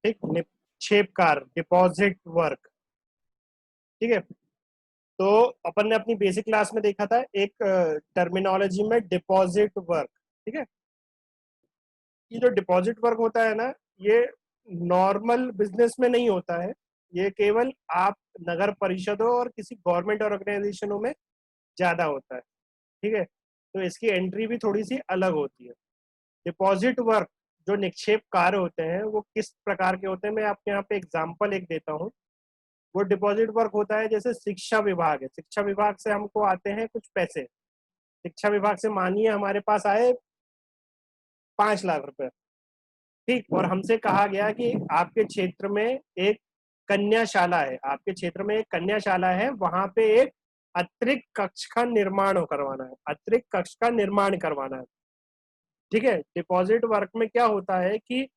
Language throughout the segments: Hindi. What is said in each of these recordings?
ठीक, निक्षेपकार, डिपॉजिट वर्क। ठीक है, तो अपन ने अपनी बेसिक क्लास में देखा था एक टर्मिनोलॉजी में डिपॉजिट वर्क। ठीक है, ये जो डिपॉजिट वर्क होता है ना, ये नॉर्मल बिजनेस में नहीं होता है। ये केवल आप नगर परिषदों और किसी गवर्नमेंट ऑर्गेनाइजेशनों में ज्यादा होता है। ठीक है, तो इसकी एंट्री भी थोड़ी सी अलग होती है। डिपॉजिट वर्क, जो निक्षेप कार्य होते हैं, वो किस प्रकार के होते हैं, मैं आपके यहाँ पे एग्जांपल एक देता हूँ। वो डिपॉजिट वर्क होता है, जैसे शिक्षा विभाग है, शिक्षा विभाग से हमको आते हैं कुछ पैसे। शिक्षा विभाग से मानिए हमारे पास आए 5 लाख रुपए। ठीक, और हमसे कहा गया कि आपके क्षेत्र में एक कन्याशाला है, आपके क्षेत्र में एक कन्याशाला है, वहां पे एक अतिरिक्त कक्ष का निर्माण करवाना है, अतिरिक्त कक्ष का निर्माण करवाना है। ठीक है, डिपॉजिट वर्क में क्या होता है कि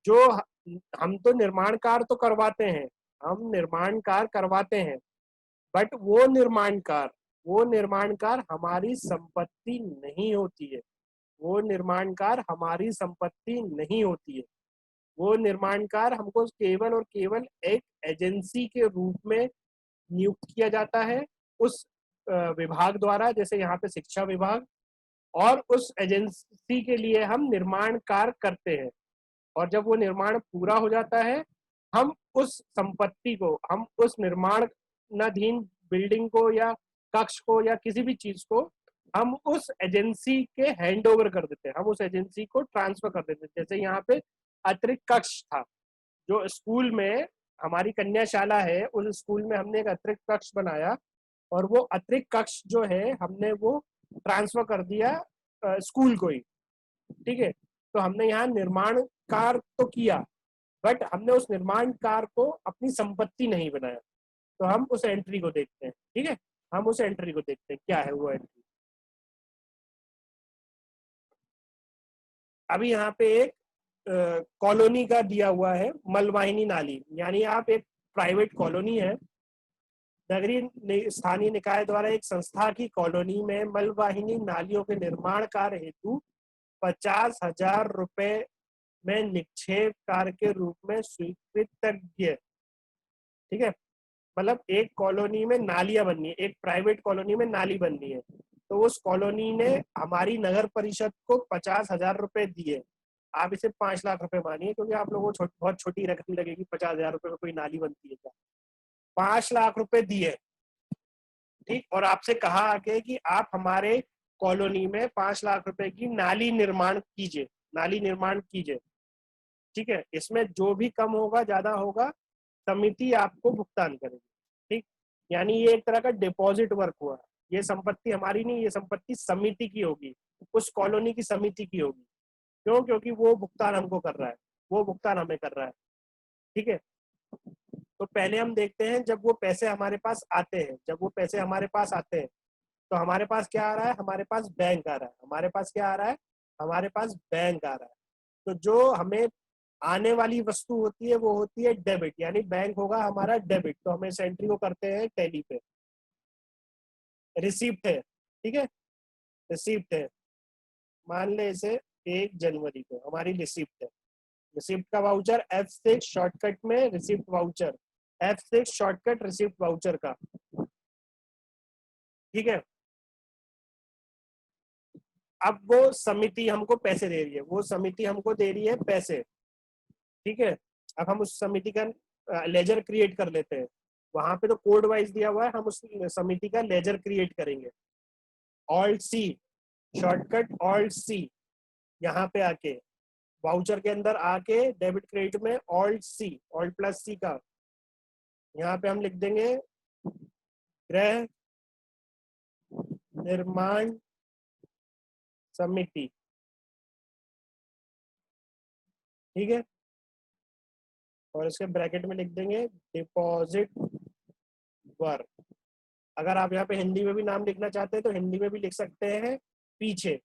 जो हम तो निर्माण कार्य तो करवाते हैं, हम निर्माण कार्य करवाते हैं, बट वो निर्माण कार्य हमारी संपत्ति नहीं होती है। वो निर्माण कार्य हमारी संपत्ति नहीं होती है। वो निर्माण कार्य हमको केवल और केवल एक एजेंसी के रूप में नियुक्त किया जाता है उस विभाग द्वारा, जैसे यहाँ पे शिक्षा विभाग, और उस एजेंसी के लिए हम निर्माण कार्य करते हैं। और जब वो निर्माण पूरा हो जाता है, हम उस संपत्ति को, हम उस निर्माणाधीन बिल्डिंग को या कक्ष को या किसी भी चीज को हम उस एजेंसी के हैंड ओवर कर देते हैं, हम उस एजेंसी को ट्रांसफर कर देते हैं। जैसे यहाँ पे अतिरिक्त कक्ष था, जो स्कूल में हमारी कन्याशाला है, उस स्कूल में हमने एक अतिरिक्त कक्ष बनाया, और वो अतिरिक्त कक्ष जो है हमने वो ट्रांसफर कर दिया स्कूल को ही। ठीक है, तो हमने यहाँ निर्माण कार्य तो किया, बट हमने उस निर्माण कार्य को अपनी संपत्ति नहीं बनाया। तो हम उस एंट्री को देखते हैं। ठीक है, हम उस एंट्री को देखते हैं, क्या है वो एंट्री। अभी यहाँ पे एक कॉलोनी का दिया हुआ है, मलवाहिनी नाली, यानी आप एक प्राइवेट कॉलोनी है, नगरीय स्थानीय निकाय द्वारा एक संस्था की कॉलोनी में मलवाहिनी नालियों के निर्माण कार्य हेतु 50,000 रुपए में निक्षेप कार्य के रूप में स्वीकृत। ठीक है, मतलब एक कॉलोनी में नालियां बननी है, एक प्राइवेट कॉलोनी में नाली बननी है, तो उस कॉलोनी ने हमारी नगर परिषद को 50,000 रुपए दिए। आप इसे 5 लाख रुपए मानिए, क्योंकि आप लोगों को बहुत छोटी रकम लगेगी, 50,000 रुपए में कोई नाली बनती है क्या। 5 लाख रुपए दिए, ठीक, और आपसे कहा आगे कि आप हमारे कॉलोनी में 5 लाख रुपए की नाली निर्माण कीजिए, नाली निर्माण कीजिए। ठीक है, इसमें जो भी कम होगा ज्यादा होगा, समिति आपको भुगतान करेगी। ठीक, यानी ये एक तरह का डिपॉजिट वर्क हुआ। ये संपत्ति हमारी नहीं, ये संपत्ति समिति की होगी, उस कॉलोनी की समिति की होगी। क्यों? क्योंकि वो भुगतान हमको कर रहा है, वो भुगतान हमें कर रहा है। ठीक है, तो पहले हम देखते हैं जब वो पैसे हमारे पास आते हैं, जब वो पैसे हमारे पास आते हैं, तो हमारे पास क्या आ रहा है, हमारे पास बैंक आ रहा है, हमारे पास क्या आ रहा है, हमारे पास बैंक आ रहा है। तो जो हमें आने वाली वस्तु होती है वो होती है डेबिट, यानी बैंक होगा हमारा डेबिट, तो हमें इस एंट्री को करते हैं टैली पे। रिसिप्ट है, ठीक है, रिसिप्ट है, मान ले इसे 1 जनवरी को हमारी रिसिप्ट है। रिसिप्ट का वाउचर F6 शॉर्टकट में, receipt voucher F6 shortcut receipt voucher का। ठीक है, अब वो समिति हमको पैसे दे रही है, वो समिति हमको दे रही है पैसे। ठीक है, अब हम उस समिति का लेजर क्रिएट कर लेते हैं। वहां पे तो कोड वाइज दिया हुआ है, हम उस समिति का लेजर क्रिएट करेंगे। Alt C, shortcut alt C, यहाँ पे आके वाउचर के अंदर आके डेबिट क्रेडिट में alt C, alt plus C का, यहाँ पे हम लिख देंगे गृह निर्माण समिति। ठीक है, और इसके ब्रैकेट में लिख देंगे डिपॉजिट वर्क। अगर आप यहाँ पे हिंदी में भी नाम लिखना चाहते हैं तो हिंदी में भी लिख सकते हैं पीछे,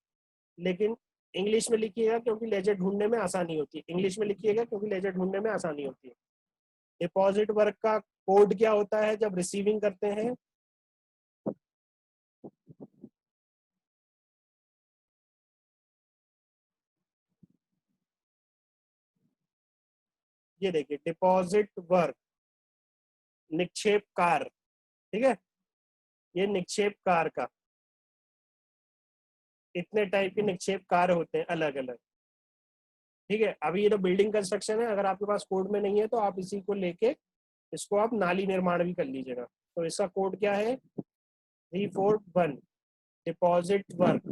लेकिन इंग्लिश में लिखिएगा क्योंकि लेजर ढूंढने में आसानी होती है। इंग्लिश में लिखिएगा क्योंकि लेजर ढूंढने में आसानी होती है। डिपॉजिट वर्क का कोड क्या होता है जब रिसीविंग करते हैं? ये देखिए डिपॉजिट वर्क, निक्षेप कार, ठीक है, ये निक्षेप कार का, इतने टाइप के निक्षेप कार होते हैं अलग अलग। ठीक है, अभी ये तो बिल्डिंग कंस्ट्रक्शन है, अगर आपके पास कोड में नहीं है तो आप इसी को लेके इसको आप नाली निर्माण भी कर लीजिएगा। तो इसका कोड क्या है, 341 डिपॉजिट वर्क।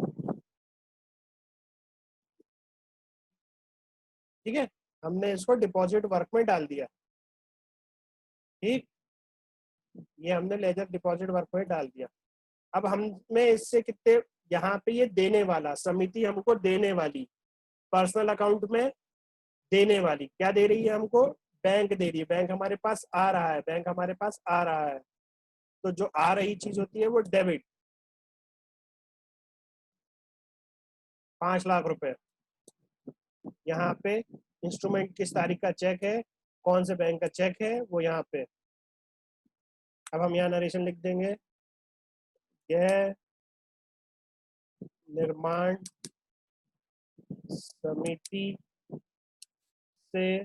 ठीक है, हमने इसको डिपॉजिट वर्क में डाल दिया। ठीक, ये हमने लेजर डिपॉजिट वर्क में डाल दिया। अब हमें इससे कितने, यहाँ पे ये देने वाला, समिति हमको देने वाली, पर्सनल अकाउंट में देने वाली क्या दे रही है हमको, बैंक दे रही है। बैंक हमारे पास आ रहा है, बैंक हमारे पास आ रहा है, तो जो आ रही चीज होती है वो डेबिट, 5 लाख रुपए। यहाँ पे इंस्ट्रूमेंट किस तारीख का चेक है, कौन से बैंक का चेक है, वो यहाँ पे। अब हम यहाँ नरेशन लिख देंगे, यह निर्माण समिति से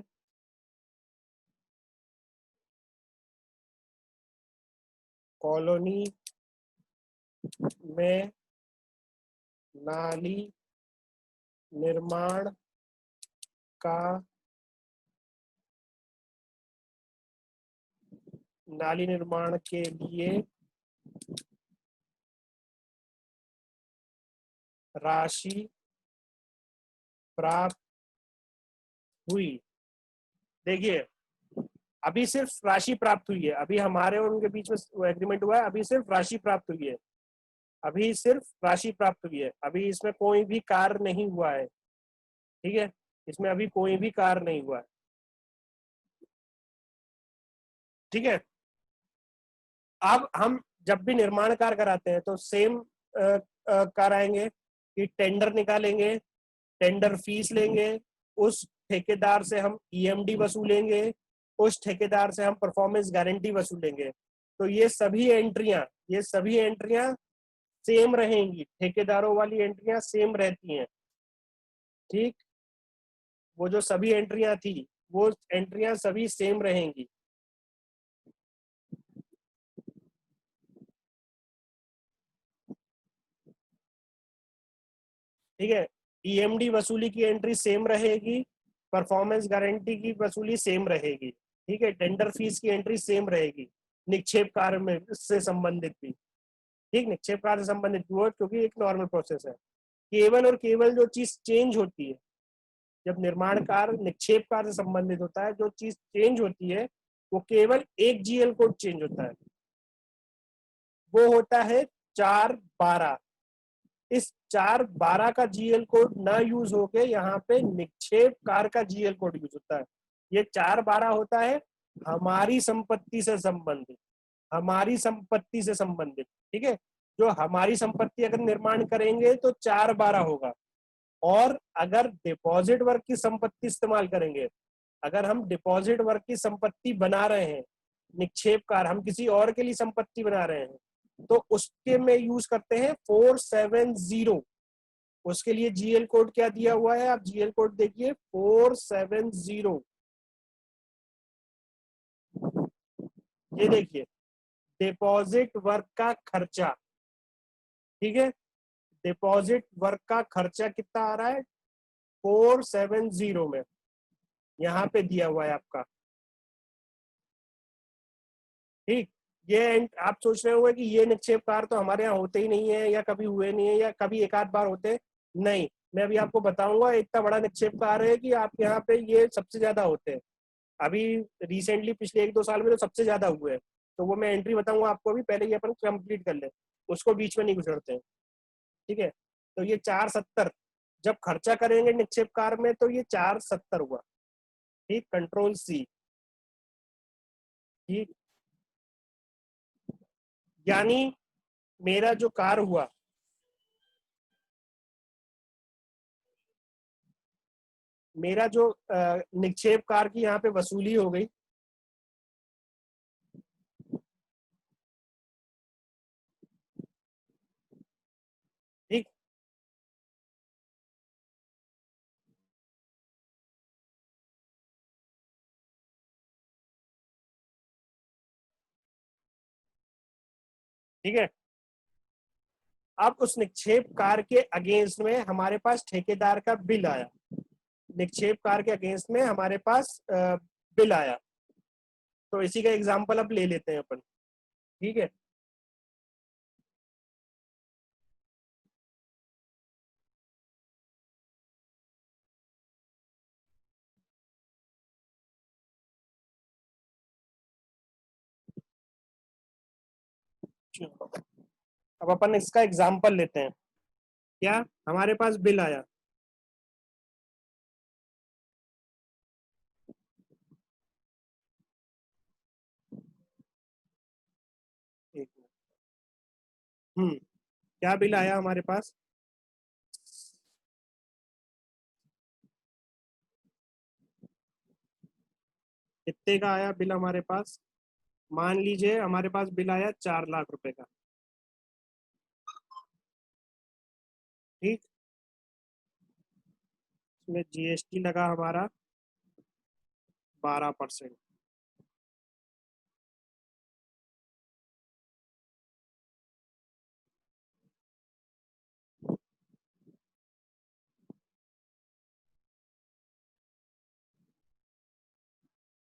कॉलोनी में नाली निर्माण का, नाली निर्माण के लिए राशि प्राप्त हुई। देखिए, अभी सिर्फ राशि प्राप्त हुई है, अभी हमारे और उनके बीच में एग्रीमेंट हुआ है, अभी सिर्फ राशि प्राप्त हुई है, अभी सिर्फ राशि प्राप्त हुई है, अभी इसमें कोई भी कार्य नहीं हुआ है। ठीक है, इसमें अभी कोई भी कार्य नहीं हुआ है। ठीक है, अब हम जब भी निर्माण कार्य कराते हैं तो सेम कराएंगे कि टेंडर निकालेंगे, टेंडर फीस लेंगे, उस ठेकेदार से हम ईएमडी वसूलेंगे, उस ठेकेदार से हम परफॉर्मेंस गारंटी वसूलेंगे। तो ये सभी एंट्रियां सेम रहेंगी, ठेकेदारों वाली एंट्रियां सेम रहती हैं। ठीक, वो जो सभी एंट्रियां थी वो एंट्रियां सभी सेम रहेंगी। ठीक है, ईएमडी वसूली की एंट्री सेम रहेगी, परफॉर्मेंस गारंटी की वसूली सेम रहेगी। ठीक है, टेंडर फीस की एंट्री सेम रहेगी, निक्षेप कार्य में से संबंधित भी। ठीक, निक्षेप कार्य से संबंधित भी, क्योंकि एक नॉर्मल प्रोसेस है। केवल और केवल जो चीज चेंज होती है जब निर्माण कार्य निक्षेप कार्य से संबंधित होता है, जो चीज चेंज होती है वो केवल एक जीएल कोड चेंज होता है, वो होता है 412। इस 412 का जीएल कोड ना यूज होके यहाँ पे निक्षेप कार का जीएल कोड यूज होता है। ये 412 होता है हमारी संपत्ति से संबंधित, हमारी संपत्ति से संबंधित। ठीक है, जो हमारी संपत्ति अगर निर्माण करेंगे तो 412 होगा, और अगर डिपॉजिट वर्क की संपत्ति इस्तेमाल करेंगे, अगर हम डिपॉजिट वर्क की संपत्ति बना रहे हैं, निक्षेप कार हम किसी और के लिए संपत्ति बना रहे हैं, तो उसके में यूज करते हैं 470। उसके लिए जीएल कोड क्या दिया हुआ है, आप जीएल कोड देखिए 470। ये देखिए डिपॉजिट वर्क का खर्चा। ठीक है, डिपॉजिट वर्क का खर्चा कितना आ रहा है, 470 में यहाँ पे दिया हुआ है आपका। ठीक, ये आप सोच रहे होंगे कि ये निक्षेप कार तो हमारे यहाँ होते ही नहीं है, या कभी हुए नहीं है, या कभी एक आध बार होते हैं। नहीं, मैं अभी आपको बताऊंगा, इतना बड़ा निक्षेप कार है कि आपके यहाँ पे ये सबसे ज्यादा होते हैं। अभी रिसेंटली पिछले 1-2 साल में तो सबसे ज्यादा हुए हैं। तो वो मैं एंट्री बताऊंगा आपको, अभी पहले ये अपन कंप्लीट कर ले, उसको बीच में नहीं गुजरते हैं। ठीक है, तो ये 470 जब खर्चा करेंगे निक्षेप कार में तो ये 470 हुआ। ठीक, कंट्रोल सी। ठीक, यानी मेरा जो कार हुआ, मेरा जो निक्षेप कार की यहाँ पे वसूली हो गई। ठीक, ठीक है। अब उस निक्षेपकार के अगेंस्ट में हमारे पास ठेकेदार का बिल आया, निक्षेपकार के अगेंस्ट में हमारे पास बिल आया। तो इसी का एग्जांपल अब ले लेते हैं अपन। ठीक है, अब अपन इसका एग्जांपल लेते हैं। क्या हमारे पास बिल आया, एक मिनट। क्या बिल आया हमारे पास, कितने का आया बिल हमारे पास? मान लीजिए हमारे पास बिल आया 4 लाख रुपए का। ठीक, इसमें जीएसटी लगा हमारा 12%।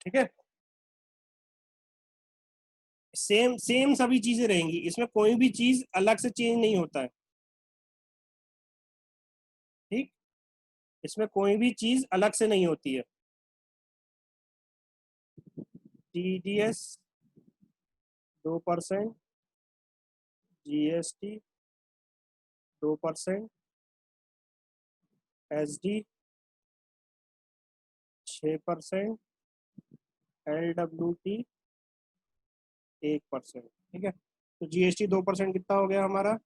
ठीक है, सेम सेम सभी चीजें रहेंगी, इसमें कोई भी चीज अलग से चेंज नहीं होता है। ठीक, इसमें कोई भी चीज अलग से नहीं होती है। TDS 2%, GST 2%, SD 6%, एलडब्ल्यूटी 1%। ठीक है, तो जीएसटी 2% कितना हो गया हमारा?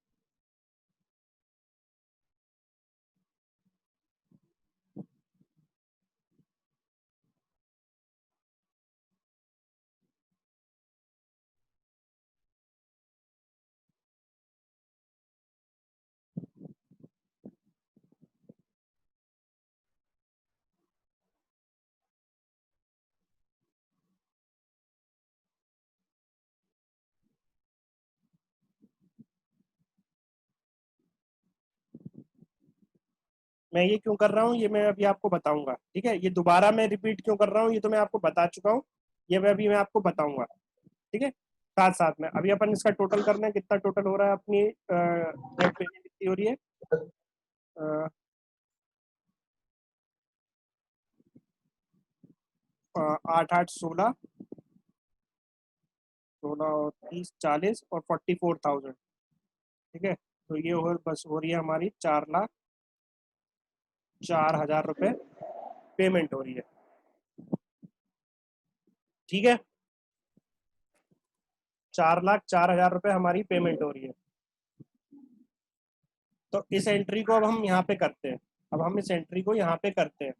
मैं ये क्यों कर रहा हूँ ये मैं अभी आपको बताऊंगा। ठीक है, ये दोबारा मैं रिपीट क्यों कर रहा हूँ ये तो मैं आपको बता चुका हूँ, ये मैं आपको बताऊंगा। ठीक है, साथ साथ में अभी अपन इसका टोटल करना है, कितना टोटल हो रहा है अपनी नेट पेमेंट कितनी हो रही है? 8 8 16, 16 और 30 40 और 44,000। ठीक है, तो ये बस हो रही है हमारी 4,04,000 रुपये पेमेंट हो रही है। ठीक है, 4,04,000 रुपये हमारी पेमेंट हो रही है। तो इस एंट्री को अब हम यहाँ पे करते हैं, अब हम इस एंट्री को यहाँ पे करते हैं।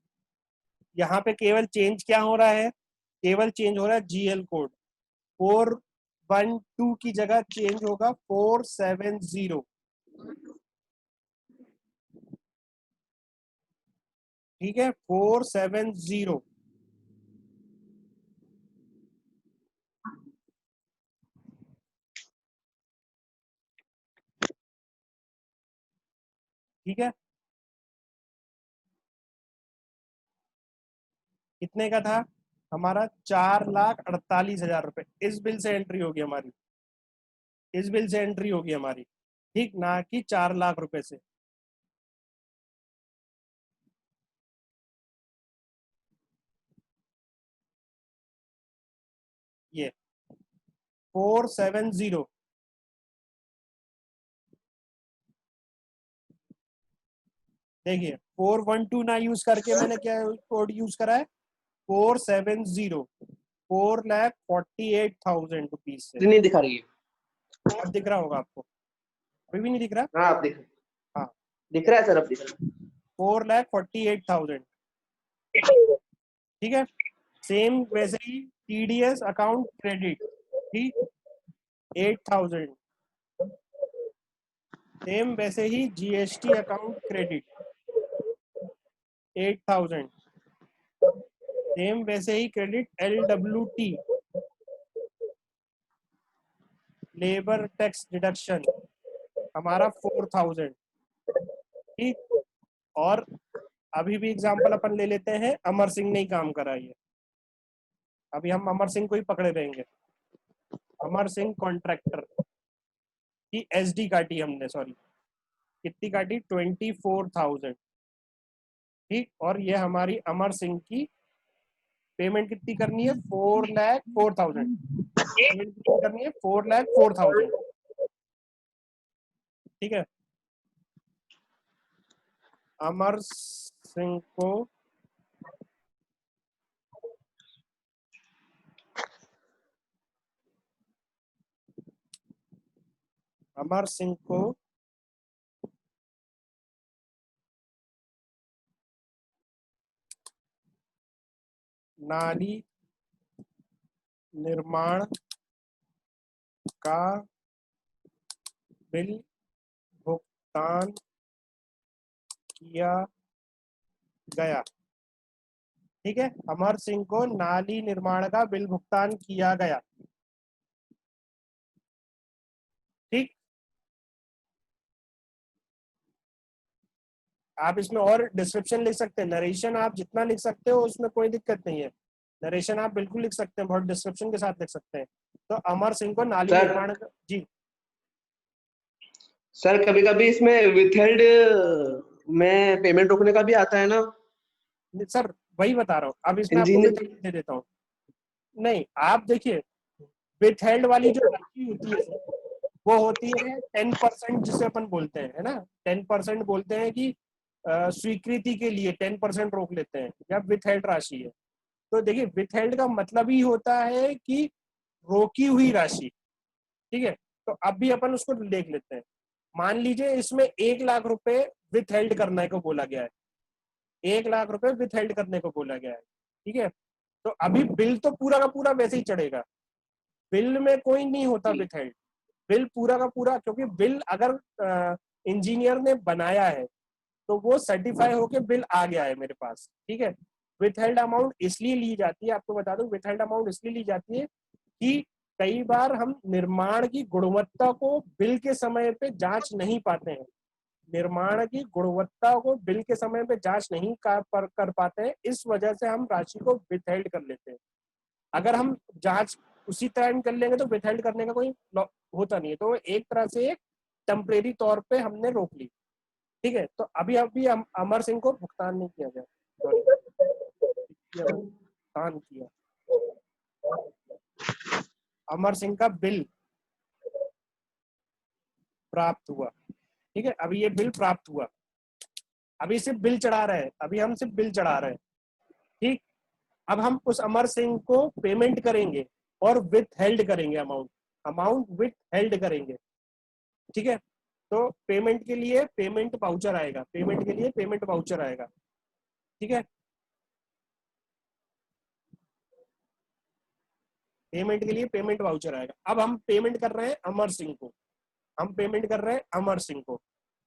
यहाँ पे केवल चेंज क्या हो रहा है, केवल चेंज हो रहा है जीएल कोड। 412 की जगह चेंज होगा 470। ठीक है, 470। ठीक है, कितने का था हमारा? 4,48,000 रुपये इस बिल से एंट्री होगी हमारी, इस बिल से एंट्री होगी हमारी। ठीक, ना कि 4 लाख रुपए से। ये 470। देखिए 412 ना यूज करके मैंने क्या कोड यूज करा है? 470, 4,48,000 रुपीज से। नहीं दिखा रही है। अब दिख रहा होगा आपको? अभी भी नहीं दिख रहा? हाँ, आप दिख हाँ, दिख रहा है सर, अब दिख रहा 4,48,000। ठीक है, सेम वैसे ही टीडीएस अकाउंट क्रेडिट, ठीक, 8,000। सेम वैसे ही जीएसटी अकाउंट क्रेडिट 8,000। सेम वैसे ही क्रेडिट एलडब्ल्यूटी लेबर टैक्स डिडक्शन हमारा 4000, ठीक। और अभी भी एग्जांपल अपन ले लेते हैं, अमर सिंह ने ही काम करा ये, अभी हम अमर सिंह को ही पकड़े रहेंगे। अमर सिंह कॉन्ट्रैक्टर की एसडी काटी हमने, सॉरी कितनी काटी, 24,000, ठीक। और ये हमारी अमर सिंह की पेमेंट कितनी करनी है, 4,04,000, पेमेंट कितनी करनी है, 4,04,000, ठीक है। अमर सिंह को अमर सिंह को नाली निर्माण का बिल भुगतान किया गया, ठीक है। अमर सिंह को नाली निर्माण का बिल भुगतान किया गया, ठीक। आप इसमें और डिस्क्रिप्शन लिख सकते हैं, नरेशन आप जितना लिख सकते हो उसमें कोई दिक्कत नहीं है, नरेशन आप बिल्कुल लिख सकते हैं, बहुत डिस्क्रिप्शन के साथ लिख सकते हैं। तो अमर सिंह को नाली निर्माण का, जी सर कभी कभी इसमें विथहेल्ड में पेमेंट रोकने का भी आता है ना? सर वही बता रहा हूँ, अब इसमें आपको इंजीनियर विथ दे देता हूँ। नहीं आप देखिए, विथ वाली जो राशि होती है सर, वो होती है 10%, जिसे अपन बोलते हैं, है ना, 10% बोलते हैं कि स्वीकृति के लिए 10% रोक लेते हैं, या विथ राशि है। तो देखिए विथ का मतलब ही होता है कि रोकी हुई राशि, ठीक है। तो अब भी अपन उसको देख लेते हैं। मान लीजिए इसमें 1,00,000 रुपए विथ करने को बोला गया है, 1,00,000 रुपए विथ करने को बोला गया है, ठीक है। तो अभी बिल तो पूरा का पूरा वैसे ही चढ़ेगा, बिल में कोई नहीं होता विथ, बिल पूरा का पूरा, क्योंकि बिल अगर इंजीनियर ने बनाया है तो वो सर्टिफाई होके बिल आ गया है मेरे पास, ठीक है। विथहेल्ड अमाउंट इसलिए ली जाती है, आपको बता दूं, विथहेल्ड अमाउंट इसलिए ली जाती है कि कई बार हम निर्माण की गुणवत्ता को बिल के समय पे जांच नहीं पाते हैं, निर्माण की गुणवत्ता को बिल के समय पे जांच नहीं कर पाते हैं, इस वजह से हम राशि को विथहेल्ड कर लेते हैं। अगर हम जांच उसी टाइम कर लेंगे तो विथहेल्ड करने का कोई होता नहीं है, तो एक तरह से एक टेम्परेरी तौर पे हमने रोक ली, ठीक है। तो अभी अभी अमर सिंह को भुगतान नहीं किया गया, भुगतान किया, अमर सिंह का बिल प्राप्त हुआ, ठीक है। अभी ये बिल प्राप्त हुआ, अभी सिर्फ बिल चढ़ा रहे हैं, अभी हम सिर्फ बिल चढ़ा रहे हैं, ठीक। अब हम उस अमर सिंह को पेमेंट करेंगे और विथ हेल्ड करेंगे, अमाउंट अमाउंट विथ हेल्ड करेंगे, ठीक है। तो पेमेंट के लिए पेमेंट वाउचर आएगा, पेमेंट के लिए पेमेंट वाउचर आएगा, ठीक है। पेमेंट के लिए पेमेंट वाउचर आएगा। अब हम पेमेंट कर रहे हैं अमर सिंह को, हम पेमेंट कर रहे हैं अमर सिंह को,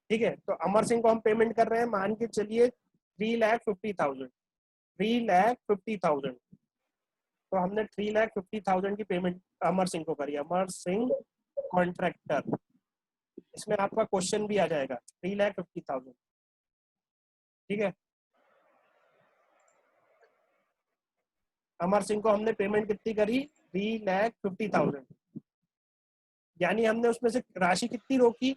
ठीक है। तो अमर सिंह को हम पेमेंट कर रहे हैं, मान के चलिए 3,50,000, 3,50,000। तो हमने 3,50,000 की पेमेंट अमर सिंह को करी, अमर सिंह कॉन्ट्रैक्टर, इसमें आपका क्वेश्चन भी आ जाएगा, 3,50,000, ठीक है। अमर सिंह को हमने पेमेंट कितनी करी, 3,50,000, यानी हमने उसमें से राशि कितनी रोकी,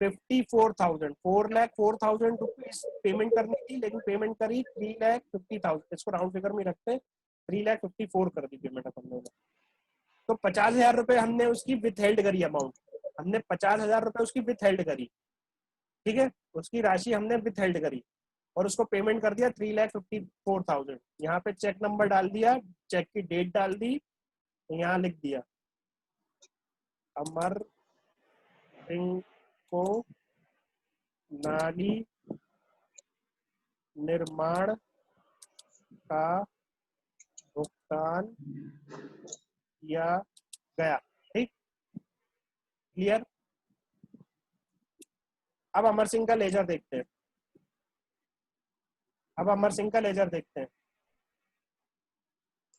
54,000, 4,04,000 रुपीज पेमेंट करनी थी, लेकिन पेमेंट करी 3,50,000, इसको राउंड फिगर में रखते हैं, 3,54,000 कर दी पेमेंट अपन लोगों ने। तो 50,000 रुपए हमने उसकी विथ हेल्ड करी, अमाउंट हमने 50,000 रुपए उसकी विथ हेल्ड करी, ठीक है। उसकी राशि हमने विथ हेल्ड करी और उसको पेमेंट कर दिया 3,54,000। यहाँ पे चेक नंबर डाल दिया, चेक की डेट डाल दी, यहाँ लिख दिया अमर सिंह को नाली निर्माण का भुगतान किया गया, ठीक, क्लियर। अब अमर सिंह का लेजर देखते हैं, अब अमर सिंह का लेजर देखते हैं।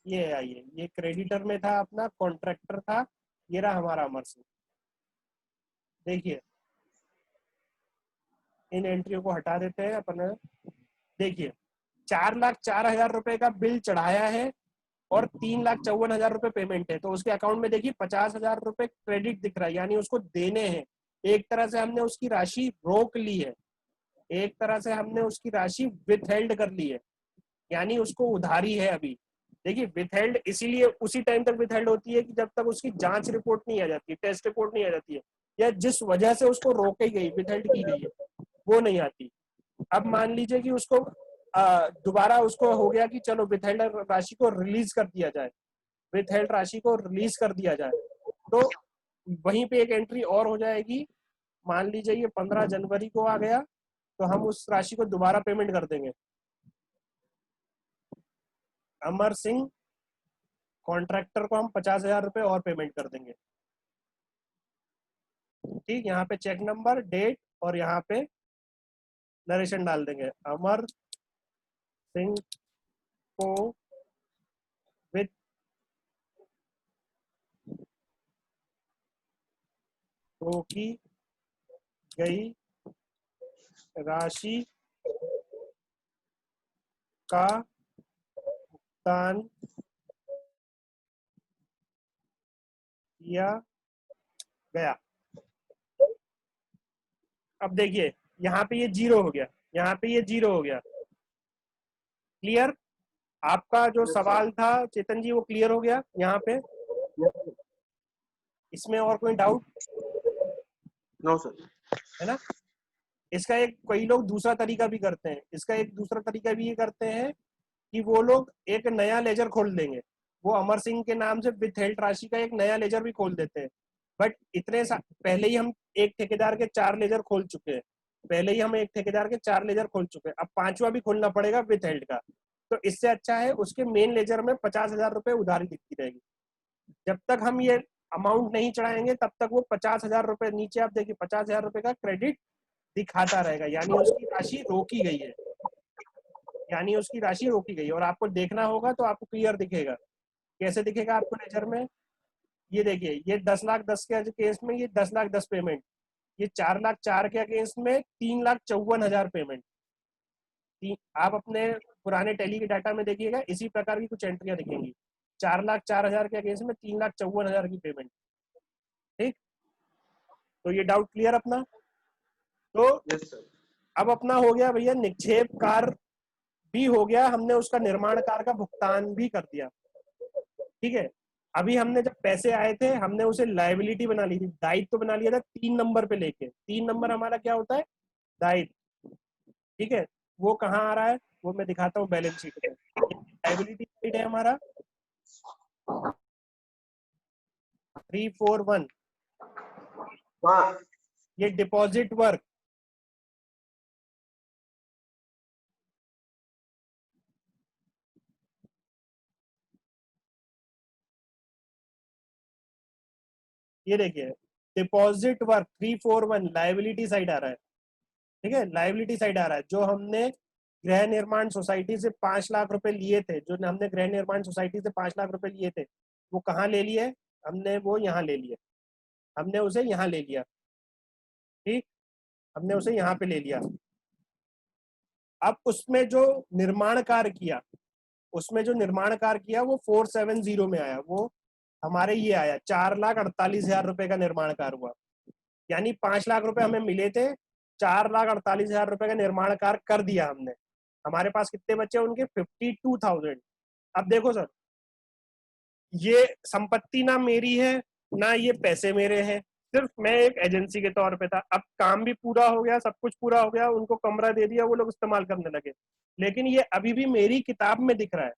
ये आइए, ये क्रेडिटर में था अपना, कॉन्ट्रैक्टर था, ये रहा हमारा अमर सिंह, देखिए इन एंट्रियों को हटा देते हैं अपन। देखिए 4,04,000 रुपए का बिल चढ़ाया है और 3,54,000 रुपए पेमेंट है, तो उसके अकाउंट में देखिए 50,000 रुपए क्रेडिट दिख रहा है, यानी उसको देने हैं। एक तरह से हमने उसकी राशि रोक ली है, एक तरह से हमने उसकी राशि विथहेल्ड कर ली है, यानी उसको उधारी है अभी। देखिए विथहेल्ड इसीलिए उसी टाइम तक विथहेल्ड होती है कि जब तक उसकी जांच रिपोर्ट नहीं आ जाती, टेस्ट रिपोर्ट नहीं आ जाती है, या जिस वजह से उसको रोकी गई, विथहेल्ड की गई है, वो नहीं आती। अब मान लीजिए कि उसको दोबारा उसको हो गया कि चलो विथहेल्ड राशि को रिलीज कर दिया जाए, विथहेल्ड राशि को रिलीज कर दिया जाए, तो वहीं पे एक एंट्री और हो जाएगी। मान लीजिए ये 15 जनवरी को आ गया, तो हम उस राशि को दोबारा पेमेंट कर देंगे। अमर सिंह कॉन्ट्रैक्टर को हम 50,000 रुपए और पेमेंट कर देंगे। ठीक, यहाँ पे चेक नंबर, डेट और यहाँ पे नरेशन डाल देंगे। अमर सिंह को विथ रोकी गई राशि का भुगतान किया गया। अब देखिए यहाँ पे ये जीरो हो गया, यहाँ पे ये जीरो हो गया। क्लियर? आपका जो सवाल था चेतन जी वो क्लियर हो गया यहाँ पे? इसमें और कोई डाउट? No sir. है ना? इसका एक कई लोग दूसरा तरीका भी करते हैं, इसका एक दूसरा तरीका भी ये करते हैं कि वो लोग एक नया लेजर खोल देंगे, वो अमर सिंह के नाम से विथहेल्ड राशि का एक नया लेजर भी खोल देते हैं। बट पहले ही हम एक ठेकेदार के 4 लेजर खोल चुके हैं, पहले ही हम एक ठेकेदार के 4 लेजर खोल चुके हैं, अब 5वां भी खोलना पड़ेगा विथहेल्ड का। तो इससे अच्छा है उसके मेन लेजर में 50,000 रुपए उधारी दिखती रहेगी। जब तक हम ये अमाउंट नहीं चढ़ाएंगे तब तक वो 50,000 रुपए, नीचे आप देखिए 50,000 रुपए का क्रेडिट दिखाता रहेगा, यानी उसकी राशि रोकी गई है, यानी उसकी राशि रोकी गई है। और आपको देखना होगा तो आपको क्लियर दिखेगा। कैसे दिखेगा आपको लेजर में? ये देखिए ये 10,10,000 के केस में ये 10,10,000 पेमेंट, ये 4,04,000 के अगेंस्ट में 3,54,000 पेमेंट। आप अपने पुराने टैली के डाटा में देखिएगा इसी प्रकार की कुछ एंट्रियां दिखेंगी। 4,04,000 के अगेंस्ट में 3,54,000 की पेमेंट। ठीक, तो ये डाउट क्लियर अपना? तो यस सर। अब अपना हो गया भैया निक्षेप कार भी हो गया, हमने उसका निर्माण कार का भुगतान भी कर दिया। ठीक है, अभी हमने जब पैसे आए थे हमने उसे लायबिलिटी बना ली थी, दायित्व बना लिया था 3 नंबर पे लेके। 3 नंबर हमारा क्या होता है? दायित्व। ठीक है, वो कहाँ आ रहा है वो मैं दिखाता हूँ बैलेंस शीट में। लायबिलिटी साइड है हमारा 341, हाँ। ये डिपॉजिट वर्क, ये देखिए डिपॉजिट वर्क 341 लायबिलिटी साइड आ रहा है। ठीक है, लायबिलिटी साइड आ रहा है। जो हमने गृह निर्माण सोसाइटी से 5 लाख रुपए लिए थे, जो हमने गृह निर्माण सोसाइटी से 5 लाख रुपए लिए थे, वो कहाँ ले लिए हमने? वो यहाँ ले लिए, हमने उसे यहाँ ले लिया। ठीक, हमने उसे यहाँ पे ले लिया। अब उसमें जो निर्माण कार्य किया, उसमें जो निर्माण कार्य किया वो 470 में आया, वो हमारे ये आया 4,48,000 रुपए का निर्माण कार्य हुआ। यानी 5 लाख रुपए हमें मिले थे, 4,48,000 रुपए का निर्माण कार्य कर दिया हमने। हमारे पास कितने बचे उनके? 52,000। अब देखो सर, ये संपत्ति ना मेरी है ना ये पैसे मेरे हैं, सिर्फ मैं एक एजेंसी के तौर पे था। अब काम भी पूरा हो गया, सब कुछ पूरा हो गया, उनको कमरा दे दिया, वो लोग इस्तेमाल करने लगे, लेकिन ये अभी भी मेरी किताब में दिख रहा है,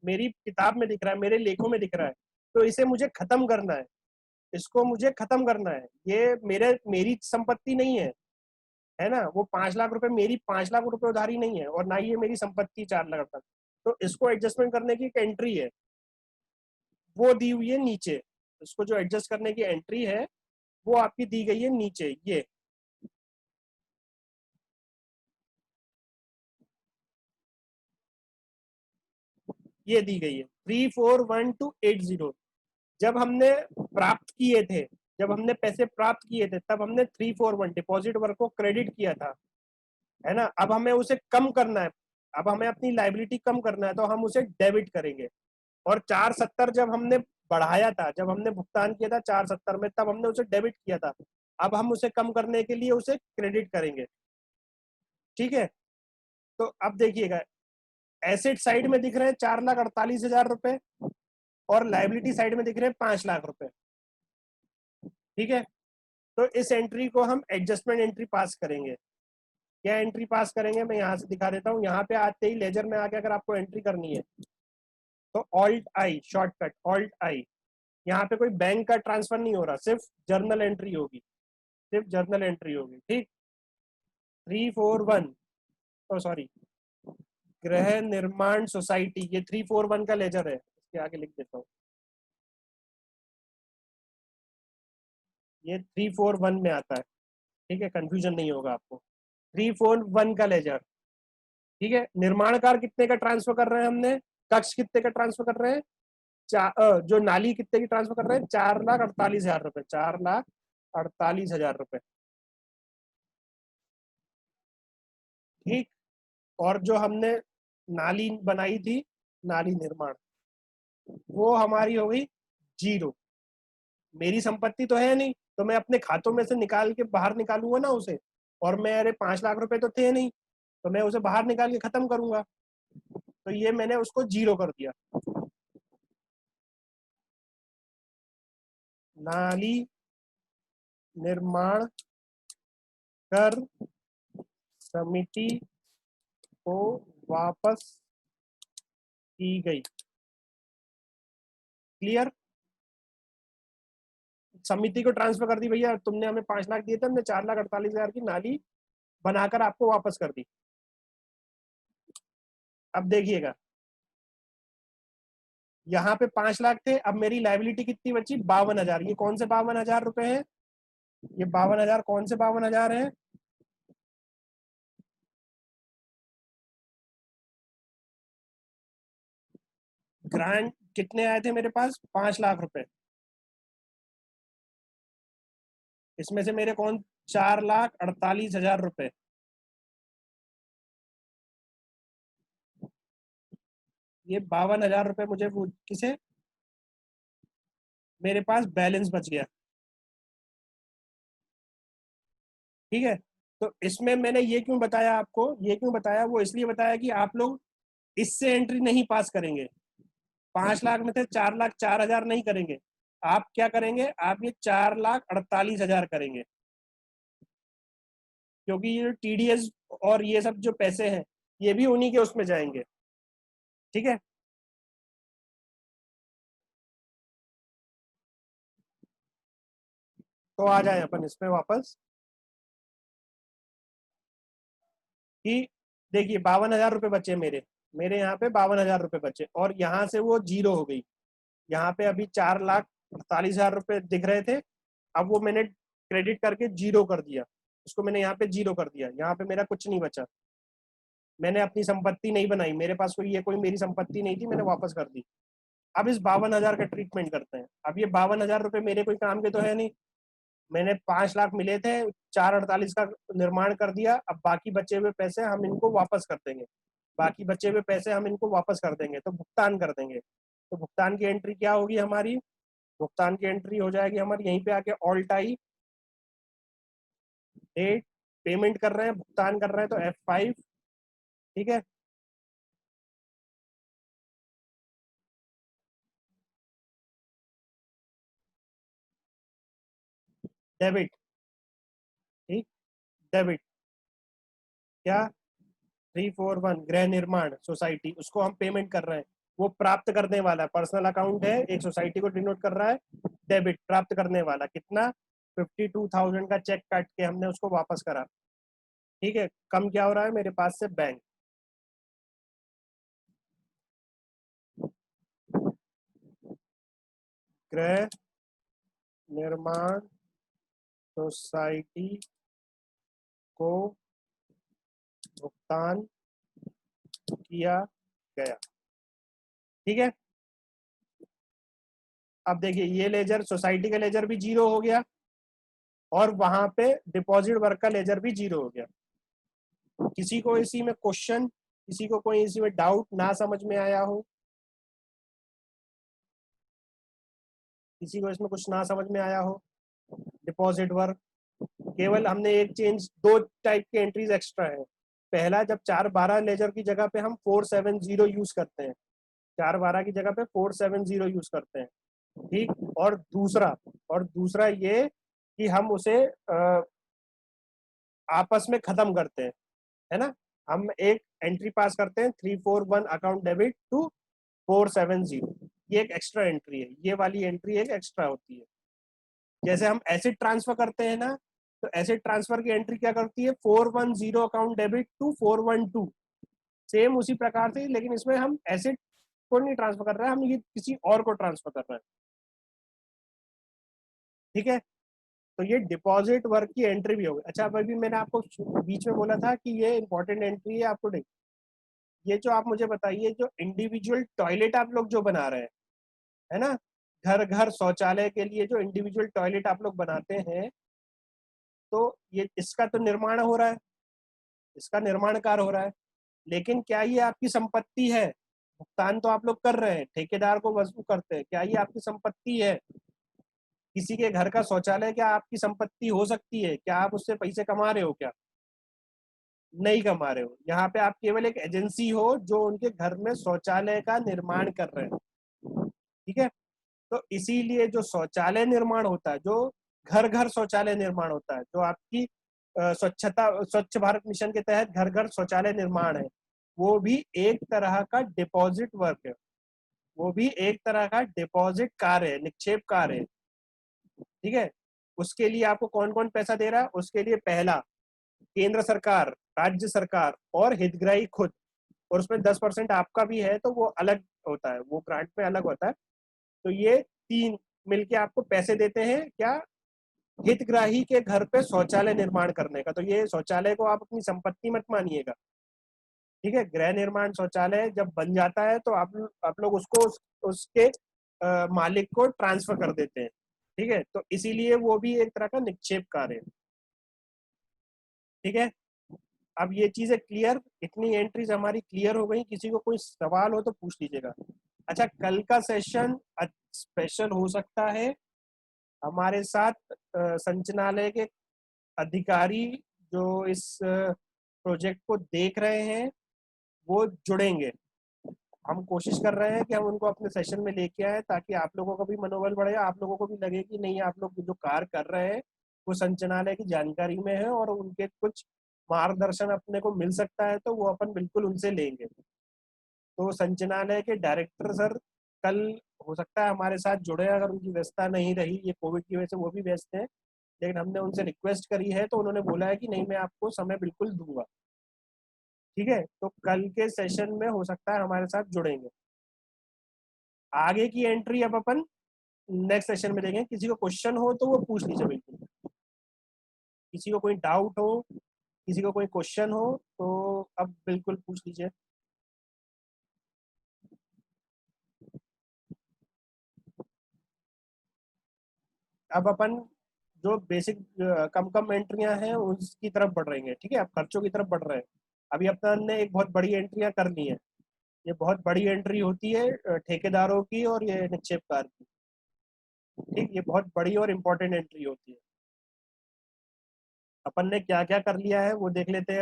मेरी किताब में दिख रहा है, मेरे लेखों में दिख रहा है। तो इसे मुझे खत्म करना है, इसको मुझे खत्म करना है। ये मेरी संपत्ति नहीं है ना? वो 5 लाख रुपए मेरी 5 लाख रुपए उधारी नहीं है, और ना ही ये मेरी संपत्ति 4 लाख तक। तो इसको एडजस्टमेंट करने की एक एंट्री है, वो दी हुई है नीचे। इसको जो एडजस्ट करने की एंट्री है वो आपकी दी गई है नीचे, ये दी गई है 341,280। जब हमने प्राप्त किए थे जब हमने पैसे प्राप्त किए थे तब हमने 341 डिपॉजिट वर्क को क्रेडिट किया था, है ना। अब हमें उसे कम करना है, अब हमें अपनी लाइबिलिटी कम करना है, तो हम उसे डेबिट करेंगे। और 470 जब हमने बढ़ाया था, जब हमने भुगतान किया था 470 में, तब हमने उसे डेबिट किया था। अब हम उसे कम करने के लिए उसे क्रेडिट करेंगे, ठीक है। तो अब देखिएगा, एसेट साइड में दिख रहे हैं 4,48,000 रुपए, और लाइबिलिटी साइड में दिख रहे हैं 5 लाख रुपए, ठीक है। तो इस एंट्री को हम एडजस्टमेंट एंट्री पास करेंगे। क्या एंट्री पास करेंगे, मैं यहाँ से दिखा देता हूँ। यहाँ पे आते ही लेजर में आके अगर आपको एंट्री करनी है तो ऑल्ट आई, शॉर्टकट ऑल्ट आई। यहाँ पे कोई बैंक का ट्रांसफर नहीं हो रहा, सिर्फ जर्नल एंट्री होगी, सिर्फ जर्नल एंट्री होगी, ठीक। 341, ओ सॉरी, गृह निर्माण सोसाइटी, ये 341 का लेजर है, इसके आगे लिख देता हूँ, ये 341 में आता है, ठीक है, कंफ्यूजन नहीं होगा आपको। 341 का लेजर, ठीक है। निर्माण कार्य कितने का ट्रांसफर कर रहे हैं हमने, कक्ष कितने का ट्रांसफर कर रहे हैं, जो नाली कितने की ट्रांसफर कर रहे हैं, 4,48,000 रुपए, 4,48,000 रुपए, ठीक। और जो हमने नाली बनाई थी, नाली निर्माण, वो हमारी हो गई जीरो। मेरी संपत्ति तो है नहीं, तो मैं अपने खातों में से निकाल के बाहर निकालूंगा ना उसे, और मेरे 5 लाख रुपए तो थे नहीं, तो मैं उसे बाहर निकाल के खत्म करूंगा। तो ये मैंने उसको जीरो कर दिया। नाली निर्माण कर समिति को वापस की गई, क्लियर। समिति को ट्रांसफर कर दी, भैया तुमने हमें 5 लाख दिए थे, हमने 4,48,000 की नाली बनाकर आपको वापस कर दी। अब देखिएगा, यहाँ पे 5 लाख थे, अब मेरी लाइबिलिटी कितनी बची, 52,000। ये कौन से 52,000 रुपए हैं, ये 52,000 कौन से 52,000 है, ग्रांट कितने आए थे मेरे पास, 5 लाख रुपए। इसमें से मेरे कौन, 4,48,000 रुपए, ये 52,000 रुपए मुझे किसे, मेरे पास बैलेंस बच गया, ठीक है। तो इसमें मैंने ये क्यों बताया आपको, ये क्यों बताया, वो इसलिए बताया कि आप लोग इससे एंट्री नहीं पास करेंगे। 5 लाख में से 4,04,000 नहीं करेंगे, आप क्या करेंगे, आप ये 4,48,000 करेंगे, क्योंकि ये टीडीएस और ये सब जो पैसे हैं ये भी उन्हीं के उसमें जाएंगे, ठीक है। तो आ जाए अपन इसमें वापस, कि देखिए 52,000 रुपए बचे मेरे, मेरे यहाँ पे 52,000 रुपए बचे, और यहाँ से वो जीरो हो गई। यहाँ पे अभी 4,48,000 रुपए दिख रहे थे, अब वो मैंने क्रेडिट करके जीरो कर दिया, उसको मैंने यहाँ पे जीरो कर दिया, यहाँ पे मेरा कुछ नहीं बचा। मैंने अपनी संपत्ति नहीं बनाई, मेरे पास कोई ये कोई मेरी संपत्ति नहीं थी, मैंने वापस कर दी। अब इस 52,000 का ट्रीटमेंट करते हैं। अब ये 52,000 रुपए मेरे कोई काम के तो है नहीं, मैंने 5 लाख मिले थे, 4,48 का निर्माण कर दिया, अब बाकी बचे हुए पैसे हम इनको वापस कर देंगे, बाकी बचे हुए पैसे हम इनको वापस कर देंगे, तो भुगतान कर देंगे। तो भुगतान की एंट्री क्या होगी हमारी, भुगतान की एंट्री हो जाएगी हमारी यहीं पे आके ऑल्ट आई, डेट, पेमेंट कर रहे हैं, भुगतान कर रहे हैं, तो F5, ठीक है। डेबिट, ठीक, डेबिट, क्या, 341 गृह निर्माण सोसाइटी, उसको हम पेमेंट कर रहे हैं, वो प्राप्त करने वाला है, पर्सनल अकाउंट है, एक सोसाइटी को डिनोट कर रहा है, डेबिट प्राप्त करने वाला कितना, 52,000 का चेक काट के हमने उसको वापस करा, ठीक है। कम क्या हो रहा है मेरे पास से, बैंक, गृह निर्माण सोसाइटी को भुगतान किया गया, ठीक है। अब देखिए ये लेजर सोसाइटी का लेजर भी 0 हो गया और वहां पे डिपॉजिट वर्क का लेजर भी 0 हो गया। किसी को इसी में क्वेश्चन, किसी को कोई इसी में डाउट ना समझ में आया हो, किसी को इसमें कुछ ना समझ में आया हो? डिपॉजिट वर्क केवल हमने एक चेंज, 2 टाइप की एंट्रीज एक्स्ट्रा है। पहला, जब 412 लेजर की जगह पे हम 470 यूज करते हैं, 412 की जगह पे 470 यूज करते हैं, ठीक। और दूसरा ये कि हम उसे आपस में खत्म करते हैं, है ना। हम एक एंट्री पास करते हैं 341 अकाउंट डेबिट टू 470, ये एक एक्स्ट्रा एंट्री है, ये वाली एंट्री एक एक्स्ट्रा होती है। जैसे हम एसिड ट्रांसफर करते हैं ना, तो एसिड ट्रांसफर की एंट्री क्या करती है, 410 अकाउंट डेबिट टू 412, सेम उसी प्रकार से, लेकिन इसमें हम एसिड को नहीं ट्रांसफर कर रहे हैं, हम ये किसी और को ट्रांसफर कर रहे हैं, ठीक है। तो ये डिपॉजिट वर्क की एंट्री भी होगी। अच्छा, अभी मैंने आपको बीच में बोला था कि ये इंपॉर्टेंट एंट्री है, आपको देख, ये जो आप मुझे बताइए, जो इंडिविजुअल टॉयलेट आप लोग जो बना रहे हैं, है ना, घर घर शौचालय के लिए जो इंडिविजुअल टॉयलेट आप लोग बनाते हैं, तो ये इसका तो निर्माण हो रहा है, इसका निर्माण कार्य हो रहा है, लेकिन क्या ये आपकी संपत्ति है? भुगतान तो आप लोग कर रहे हैं, ठेकेदार को वसूल करते हैं, क्या ये आपकी संपत्ति है? किसी के घर का शौचालय क्या आपकी संपत्ति हो सकती है? क्या आप उससे पैसे कमा रहे हो? क्या नहीं कमा रहे हो। यहाँ पे आप केवल एक एजेंसी हो जो उनके घर में शौचालय का निर्माण कर रहे हैं, ठीक है। तो इसीलिए जो शौचालय निर्माण होता है, जो घर घर शौचालय निर्माण होता है, जो आपकी स्वच्छ भारत मिशन के तहत घर घर शौचालय निर्माण है, वो भी एक तरह का डिपॉजिट वर्क है, वो भी एक तरह का डिपॉजिट कार्य है, निक्षेप कार्य है, ठीक है। उसके लिए आपको कौन कौन पैसा दे रहा है? उसके लिए पहला, केंद्र सरकार, राज्य सरकार और हितग्राही खुद, और उसमें 10% आपका भी है, तो वो अलग होता है, वो ग्रांट में अलग होता है। तो ये तीन मिलके आपको पैसे देते हैं, क्या, हितग्राही के घर पे शौचालय निर्माण करने का। तो ये शौचालय को आप अपनी संपत्ति मत मानिएगा, ठीक है। गृह निर्माण शौचालय जब बन जाता है तो आप लोग उसको उसके मालिक को ट्रांसफर कर देते हैं, ठीक है। तो इसीलिए वो भी एक तरह का निक्षेप कार्य है, ठीक है। अब ये चीजें क्लियर, इतनी एंट्रीज हमारी क्लियर हो गई। किसी को कोई सवाल हो तो पूछ लीजिएगा। अच्छा, कल का सेशन स्पेशल हो सकता है, हमारे साथ संचालय के अधिकारी जो इस प्रोजेक्ट को देख रहे हैं वो जुड़ेंगे। हम कोशिश कर रहे हैं कि हम उनको अपने सेशन में लेके आए, ताकि आप लोगों का भी मनोबल बढ़े, आप लोगों को भी लगे कि नहीं, आप लोग जो कार्य कर रहे हैं वो संचालय की जानकारी में है और उनके कुछ मार्गदर्शन अपने को मिल सकता है, तो वो अपन बिल्कुल उनसे लेंगे। तो संचालय के डायरेक्टर सर कल हो सकता है हमारे साथ जुड़े, अगर उनकी व्यस्तता नहीं रही, ये कोविड की वजह से वो भी व्यस्त हैं, लेकिन हमने उनसे रिक्वेस्ट करी है तो उन्होंने बोला है कि नहीं, मैं आपको समय बिल्कुल दूंगा, ठीक है। तो कल के सेशन में हो सकता है हमारे साथ जुड़ेंगे। आगे की एंट्री अब अपन नेक्स्ट सेशन में देखेंगे। किसी को क्वेश्चन हो तो वो पूछ लीजिए बिल्कुल, किसी को कोई डाउट हो, किसी को कोई क्वेश्चन हो तो अब बिल्कुल पूछ लीजिए। अब अपन जो बेसिक कम कम एंट्रियां हैं उसकी तरफ बढ़ रही हैं, ठीक है। अब खर्चों की तरफ बढ़ रहे हैं। अभी अपन ने एक बहुत बड़ी एंट्रियां कर ली है, ये बहुत बड़ी एंट्री होती है ठेकेदारों की और ये निक्षेपकार की, ठीक। ये बहुत बड़ी और इम्पोर्टेंट एंट्री होती है। अपन ने क्या क्या कर लिया है वो देख लेते हैं।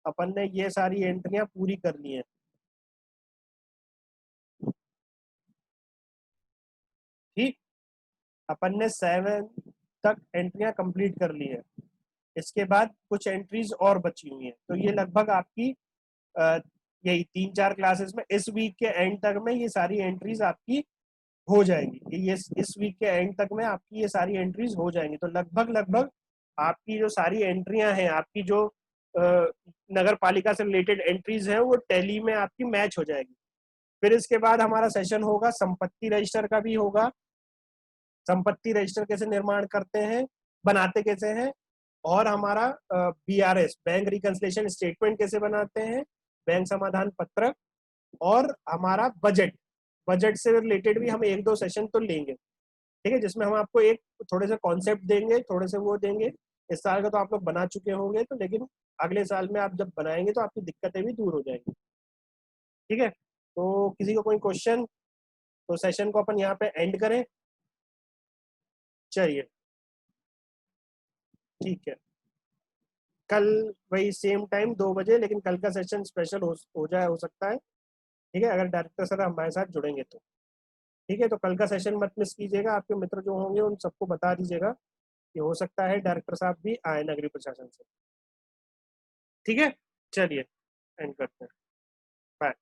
अपन ने ये सारी एंट्रियां पूरी कर ली है, ठीक। अपन ने 7 तक एंट्रियां कंप्लीट कर ली है। इसके बाद कुछ एंट्रीज और बची हुई हैं, तो ये लगभग आपकी अ, यही 3-4 क्लासेस में इस वीक के एंड तक में ये सारी एंट्रीज आपकी हो जाएंगी। ये इस वीक के एंड तक में आपकी ये सारी एंट्रीज हो जाएंगी। तो लगभग लगभग आपकी जो सारी एंट्रियां हैं, आपकी जो नगर पालिका से रिलेटेड एंट्रीज हैं, वो टैली में आपकी मैच हो जाएगी। फिर इसके बाद हमारा सेशन होगा संपत्ति रजिस्टर का भी होगा। संपत्ति रजिस्टर कैसे निर्माण करते हैं, बनाते कैसे हैं, और हमारा बीआरएस, बैंक रिकंसिलिएशन स्टेटमेंट कैसे बनाते हैं, बैंक समाधान पत्रक, और हमारा बजट, बजट से रिलेटेड भी हम 1-2 सेशन तो लेंगे, ठीक है, जिसमें हम आपको एक थोड़े से कॉन्सेप्ट देंगे, थोड़े से वो देंगे। इस साल का तो आप लोग बना चुके होंगे, तो लेकिन अगले साल में आप जब बनाएंगे तो आपकी दिक्कतें भी दूर हो जाएंगी, ठीक है। तो किसी को कोई क्वेश्चन, तो सेशन को अपन यहाँ पे एंड करें। चलिए ठीक है, कल वही सेम टाइम 2 बजे, लेकिन कल का सेशन स्पेशल हो जाए, हो सकता है, ठीक है, अगर डायरेक्टर सर हमारे साथ जुड़ेंगे तो। ठीक है, तो कल का सेशन मत मिस कीजिएगा, आपके मित्र जो होंगे उन सबको बता दीजिएगा कि हो सकता है डायरेक्टर साहब भी आए नगरीय प्रशासन से। ठीक है, चलिए एंड करते हैं। बाय।